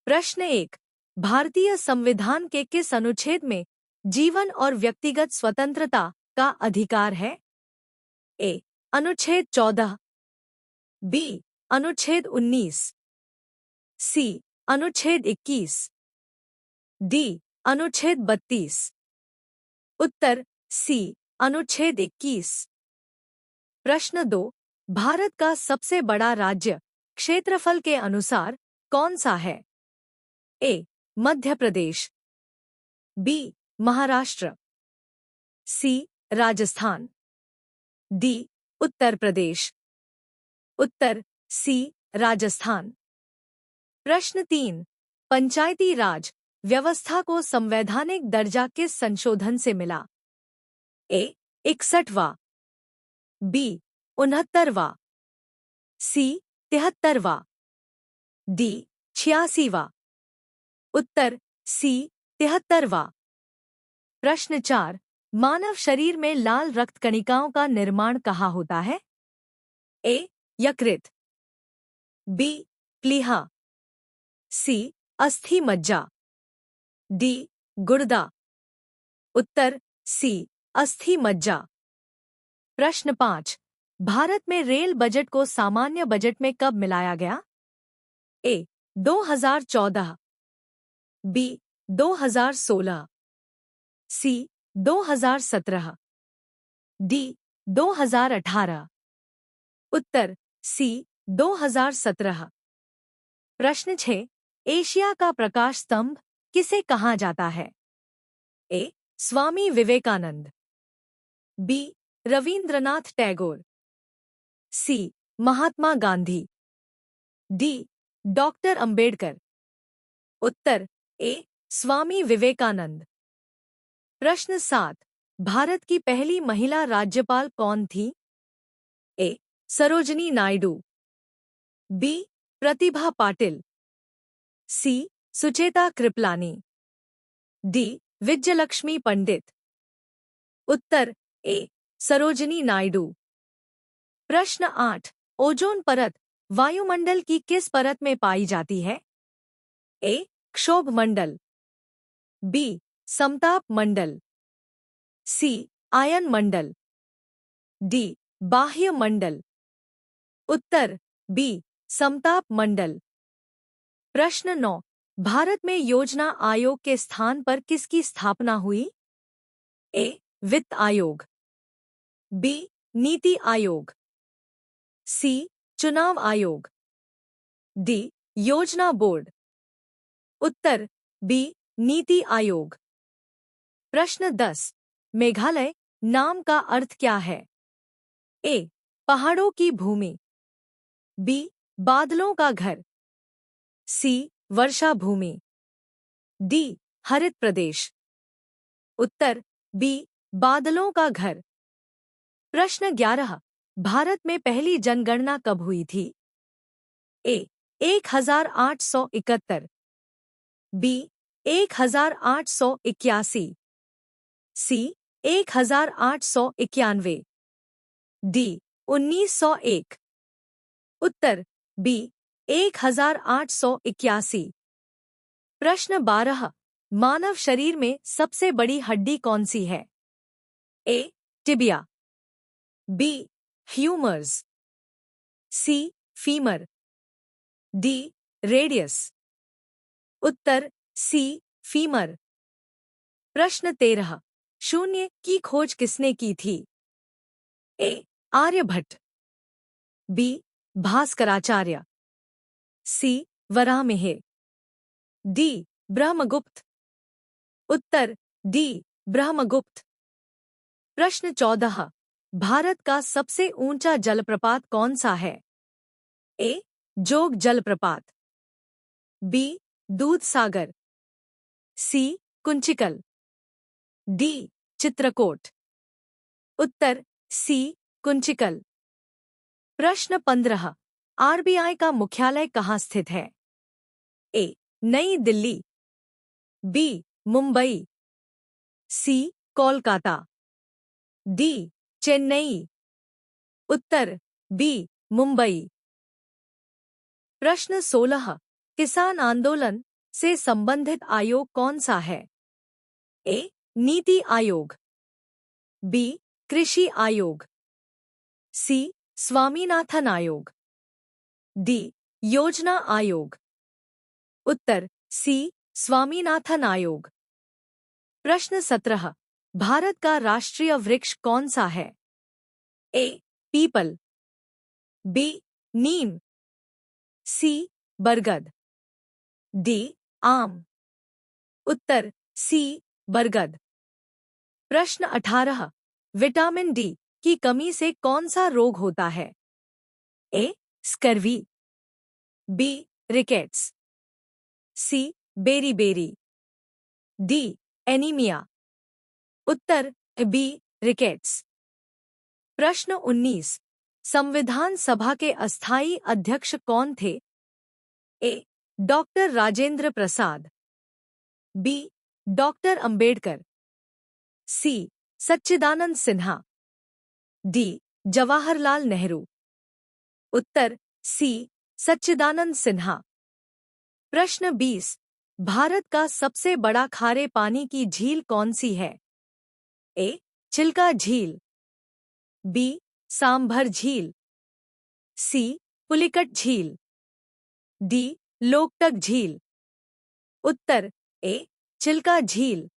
प्रश्न 1। भारतीय संविधान के किस अनुच्छेद में जीवन और व्यक्तिगत स्वतंत्रता का अधिकार है? ए। अनुच्छेद 14, बी। अनुच्छेद 19, सी। अनुच्छेद 21, डी। अनुच्छेद 32। उत्तर सी। अनुच्छेद 21। प्रश्न 2। भारत का सबसे बड़ा राज्य क्षेत्रफल के अनुसार कौन सा है? ए। मध्य प्रदेश, बी। महाराष्ट्र, सी। राजस्थान, डी। उत्तर प्रदेश। उत्तर सी। राजस्थान। प्रश्न 3। पंचायती राज व्यवस्था को संवैधानिक दर्जा किस संशोधन से मिला? ए। 61वां, बी। 69वां, सी। 73वां, डी। 86वां। उत्तर सी। 73वां। प्रश्न 4। मानव शरीर में लाल रक्त कणिकाओं का निर्माण कहाँ होता है? ए। यकृत, बी। प्लीहा, सी। अस्थि मज्जा, डी। गुर्दा। उत्तर सी। अस्थि मज्जा। प्रश्न 5। भारत में रेल बजट को सामान्य बजट में कब मिलाया गया? ए। 2014, बी। 2016, सी। 2017, डी। 2018। उत्तर सी। 2017। प्रश्न 6। एशिया का प्रकाश स्तंभ किसे कहा जाता है? ए। स्वामी विवेकानंद, बी। रवींद्रनाथ टैगोर, सी। महात्मा गांधी, डी। डॉक्टर अंबेडकर। उत्तर ए। स्वामी विवेकानंद। प्रश्न 7। भारत की पहली महिला राज्यपाल कौन थी? ए। सरोजनी नायडू, बी। प्रतिभा पाटिल, सी। सुचेता कृपलानी, डी। विजयलक्ष्मी पंडित। उत्तर ए। सरोजनी नायडू। प्रश्न 8। ओजोन परत वायुमंडल की किस परत में पाई जाती है? ए। क्षोभ मंडल, बी। समताप मंडल, सी। आयन मंडल, डी। बाह्य मंडल। उत्तर बी। समताप मंडल। प्रश्न 9। भारत में योजना आयोग के स्थान पर किसकी स्थापना हुई? ए। वित्त आयोग, बी। नीति आयोग, सी। चुनाव आयोग, डी। योजना बोर्ड। उत्तर बी। नीति आयोग। प्रश्न 10। मेघालय नाम का अर्थ क्या है? ए। पहाड़ों की भूमि, बी। बादलों का घर, सी। वर्षा भूमि, डी। हरित प्रदेश। उत्तर बी। बादलों का घर। प्रश्न 11। भारत में पहली जनगणना कब हुई थी? ए। 1871, बी। 1881, सी। 1891, डी। 1901। उत्तर बी। 1881। प्रश्न 12। मानव शरीर में सबसे बड़ी हड्डी कौन सी है? A. Tibia, B. Humerus, C. Femur, D. Radius. उत्तर सी। फीमर। प्रश्न 13। शून्य की खोज किसने की थी? A. Aryabhata, B. Bhaskaracharya, C. Varahamihira, D. Brahmagupta. उत्तर डी। ब्रह्मगुप्त। प्रश्न 14। भारत का सबसे ऊंचा जलप्रपात कौन सा है? ए। जोग जलप्रपात, बी। दूध सागर, सी। कुंचिकल, डी। चित्रकोट। उत्तर सी। कुंचिकल। प्रश्न 15। आरबीआई का मुख्यालय कहाँ स्थित है? ए। नई दिल्ली, बी। मुंबई, सी। कोलकाता, डी। चेन्नई। उत्तर बी। मुंबई। प्रश्न 16। किसान आंदोलन से संबंधित आयोग कौन सा है? ए. नीति आयोग, बी. कृषि आयोग, सी. स्वामीनाथन आयोग, डी. योजना आयोग। उत्तर सी. स्वामीनाथन आयोग। प्रश्न 17। भारत का राष्ट्रीय वृक्ष कौन सा है? ए. पीपल, बी. नीम, सी. बरगद, डी. आम। उत्तर सी. बरगद। प्रश्न 18। विटामिन डी की कमी से कौन सा रोग होता है? A. Scurvy, B. Rickets, C. Beriberi, D. Anaemia. उत्तर बी. रिकेट्स। प्रश्न 19। संविधान सभा के अस्थायी अध्यक्ष कौन थे? A. Doctor Rajendra Prasad, B. Doctor Ambedkar, C. Sachchidananda Sinha, D. Jawaharlal Nehru. उत्तर सी. सच्चिदानंद सिन्हा। प्रश्न 20। भारत का सबसे बड़ा खारे पानी की झील कौन सी है? ए. चिल्का झील, बी. सांभर झील, सी. पुलिकट झील, डी. लोकटक झील। उत्तर ए. चिल्का झील।